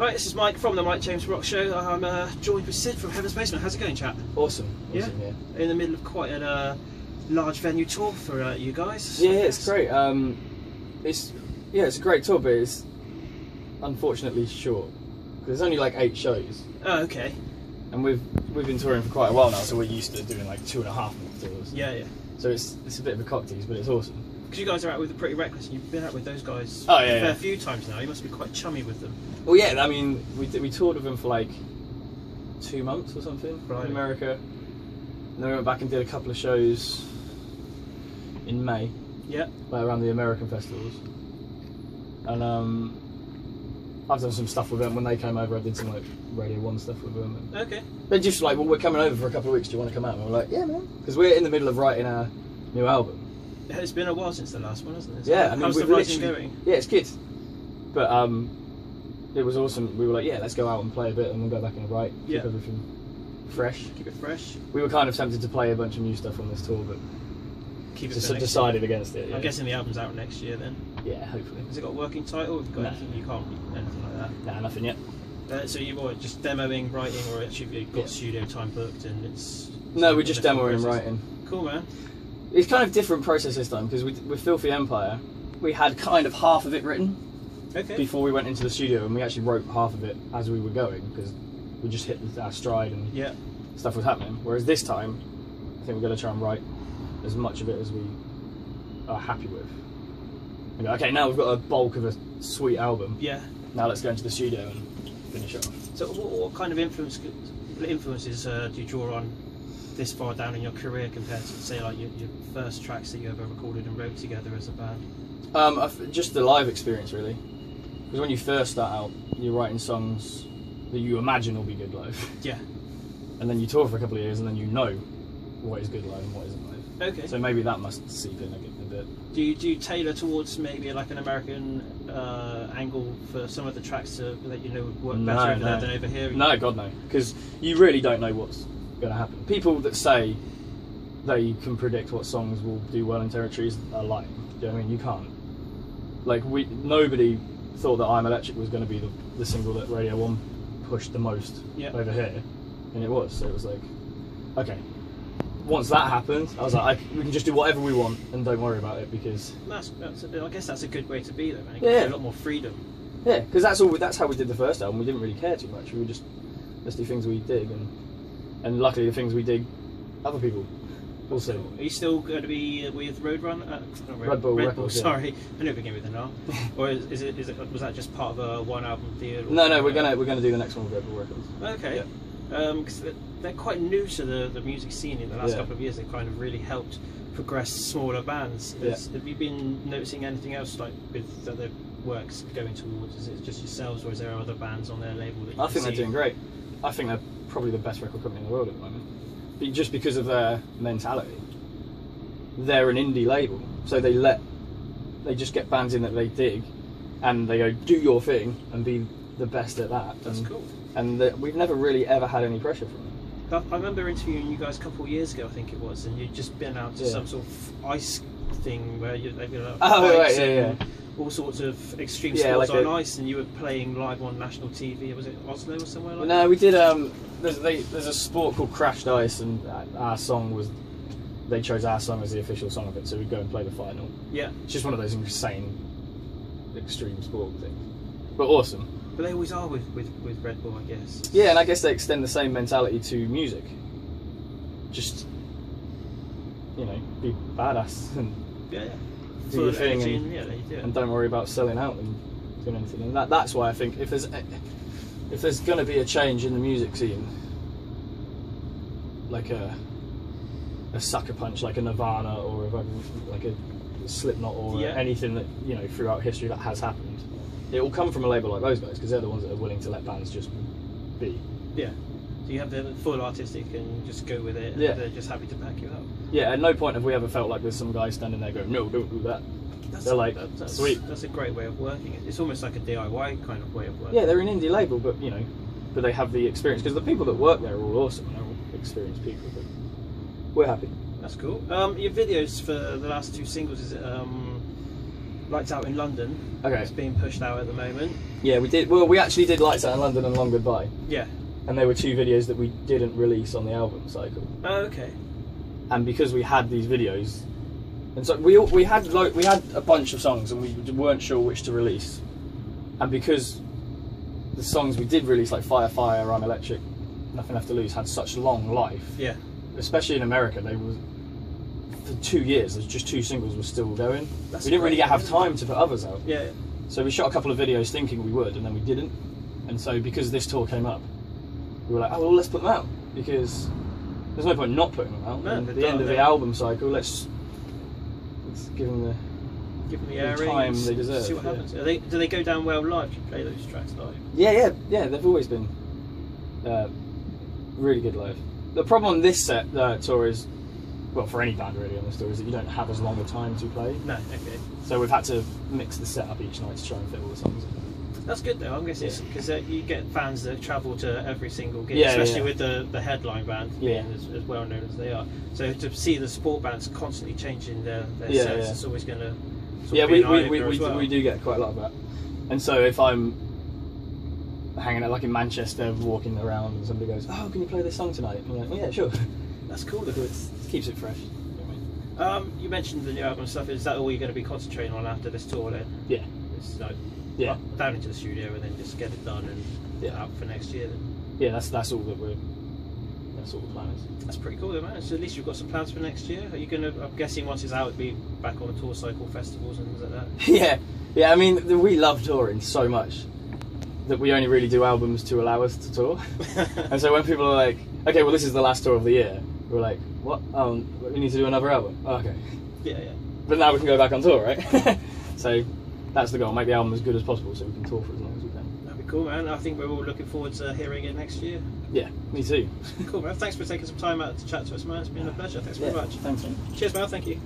Right, this is Mike from the Mike James Rock Show. I'm joined with Sid from Heaven's Basement. How's it going, chap? Awesome. Yeah? In the middle of quite a large venue tour for you guys. Yeah, it's great. It's a great tour, but it's unfortunately short. There's only like 8 shows. Oh, okay. And we've been touring for quite a while now, so we're used to doing like 2.5 month tours. Yeah, yeah. So it's a bit of a cock tease, but it's awesome. Because you guys are out with the Pretty Reckless, and you've been out with those guys a fair few times now. You must be quite chummy with them. Well, yeah. I mean, we toured with them for like 2 months or something in America. And then we went back and did a couple of shows in May. Yeah. Like around the American festivals. And I've done some stuff with them. When they came over, I did some like Radio 1 stuff with them. And okay. they're just like, well, we're coming over for a couple of weeks. Do you want to come out? And we're like, yeah, man. Because we're in the middle of writing our new album. It's been a while since the last one, hasn't it? Yeah, I mean, how's the writing going? Yeah, it's good. But it was awesome. We were like, yeah, let's go out and play a bit, and then go back and write. Keep everything fresh. Keep it fresh. We were kind of tempted to play a bunch of new stuff on this tour, but decided against it. Yeah. I'm guessing the album's out next year then. Yeah, hopefully. Has it got a working title? Have you got anything? You can't anything like that. Nah, nothing yet. So you're just demoing, writing, or actually you've got studio time booked and it's... No, we're just demoing and writing. Cool, man. It's kind of different process this time, because with Filthy Empire, we had kind of half of it written before we went into the studio, and we actually wrote half of it as we were going, because we just hit our stride and stuff was happening. Whereas this time, I think we're going to try and write as much of it as we are happy with. And go, okay, now we've got a bulk of a sweet album. Yeah. Now let's go into the studio and finish it off. So what kind of influences do you draw on this far down in your career compared to, say, like your first tracks that you ever recorded and wrote together as a band? Just the live experience, really. Because when you first start out, you're writing songs that you imagine will be good live. Yeah. And then you tour for a couple of years, and then you know what is good live and what isn't live. Okay. So maybe that must seep in a bit. Do you tailor towards maybe like an American angle for some of the tracks that you know would work better over there than over here? No, God no. Because you really don't know what's going to happen. People that say they can predict what songs will do well in territories are lying. Do you know what I mean? You can't. Like, nobody thought that I'm Electric was going to be the single that Radio 1 pushed the most over here, and it was. So it was like, okay. Once that happened, I was like, we can just do whatever we want and don't worry about it, because I guess that's a good way to be, though, man. Yeah, a lot more freedom. Yeah, because that's how we did the first album. We didn't really care too much. We were let's do things we dig, and luckily the things we dig, other people also. Are you still going to be with Roadrun? Red Bull Records. Sorry, I knew it began with an R. Or was that just part of a one album deal? No, we're gonna do the next one with Red Bull Records. Okay. Yeah. Because they're quite new to the music scene in the last couple of years. They've kind of really helped progress smaller bands. Have you been noticing anything else like with other works going towards? Is it just yourselves, or is there other bands on their label that you I think they're doing great. I think they're probably the best record company in the world at the moment. But just because of their mentality. They're an indie label, so they just get bands in that they dig, and they go, do your thing and be the best at that. That's cool. And we've never really ever had any pressure from them. I remember interviewing you guys a couple of years ago, I think it was, and you'd just been out to some sort of ice thing where they'd be like all sorts of extreme sports like on ice, and you were playing live on national TV. Was it Oslo or somewhere like that? No, we did. There's a sport called Crashed Ice, and our song was. They chose our song as the official song of it, so we'd go and play the final. Yeah. It's just one of those insane, extreme sport things, but awesome. But they always are with Red Bull, I guess. Yeah, and I guess they extend the same mentality to music. Just, be badass and do your thing, and don't worry about selling out and doing anything. And that's why I think if there's going to be a change in the music scene, like a Sucker Punch, like a Nirvana, or like a Slipknot, or anything that throughout history that has happened. It will come from a label like those guys, because they're the ones that are willing to let bands just be. Yeah. So you have the full artistic and just go with it, and they're just happy to back you up. Yeah, at no point have we ever felt like there's some guy standing there going, no, don't do that. They're like, sweet. That's a great way of working. It's almost like a DIY kind of way of working. Yeah, they're an indie label, but but they have the experience, because the people that work there are all awesome, and they're all experienced people, but we're happy. That's cool. Your videos for the last 2 singles, is it Lights Out in London. Okay. It's being pushed out at the moment. Yeah, we did. Well, we actually did Lights Out in London and Long Goodbye. Yeah. And they were 2 videos that we didn't release on the album cycle. Oh, okay. And because we had these videos, and so we had a bunch of songs, and we weren't sure which to release. And because the songs we did release, like Fire Fire, I'm Electric, Nothing Left to Lose, had such long life. Yeah. Especially in America, they were for 2 years. There's just 2 singles were still going. That's we didn't really great, have time to put others out. Yeah. So we shot a couple of videos thinking we would, and then we didn't. And so because this tour came up, we were like, oh well, let's put them out, because there's no point not putting them out. No, And at the end of the album cycle, let's give them the airings, time they deserve. See what happens. Do they go down well live? Do you play those tracks live? Yeah. They've always been really good live. The problem on this tour is, well, for any band really on this tour, is that you don't have as long a time to play. No, okay. So we've had to mix the set up each night to try and fit all the songs in. That's good though. I'm guessing because you get fans that travel to every single gig, Yeah, especially yeah. with the headline band being as well known as they are. So to see the support bands constantly changing their sets, it's always going to. We do get quite a lot of that. And so if I'm hanging out like in Manchester, walking around, and somebody goes, "Oh, can you play this song tonight?" And I'm like, "Oh, yeah, sure." That's cool. It keeps it fresh. You mentioned the new album stuff. Is that all you're going to be concentrating on after this tour then? Yeah. It's like Yeah. down into the studio and then just get it done and out for next year then. Yeah, that's all that that's all the plan is. That's pretty cool though, man. So at least you've got some plans for next year. Are you gonna, I'm guessing once it's out, it'll be back on the tour cycle, festivals and things like that? Yeah, I mean, we love touring so much that we only really do albums to allow us to tour. And so when people are like, okay, well this is the last tour of the year, we're like, what? We need to do another album. Oh, okay. Yeah. But now we can go back on tour, right? So that's the goal, make the album as good as possible so we can tour for as long as we can. That'd be cool, man. I think we're all looking forward to hearing it next year. Yeah, me too. Cool, man. Thanks for taking some time out to chat to us, man. It's been a pleasure. Thanks very much. Thanks, man. Cheers, man. Thank you.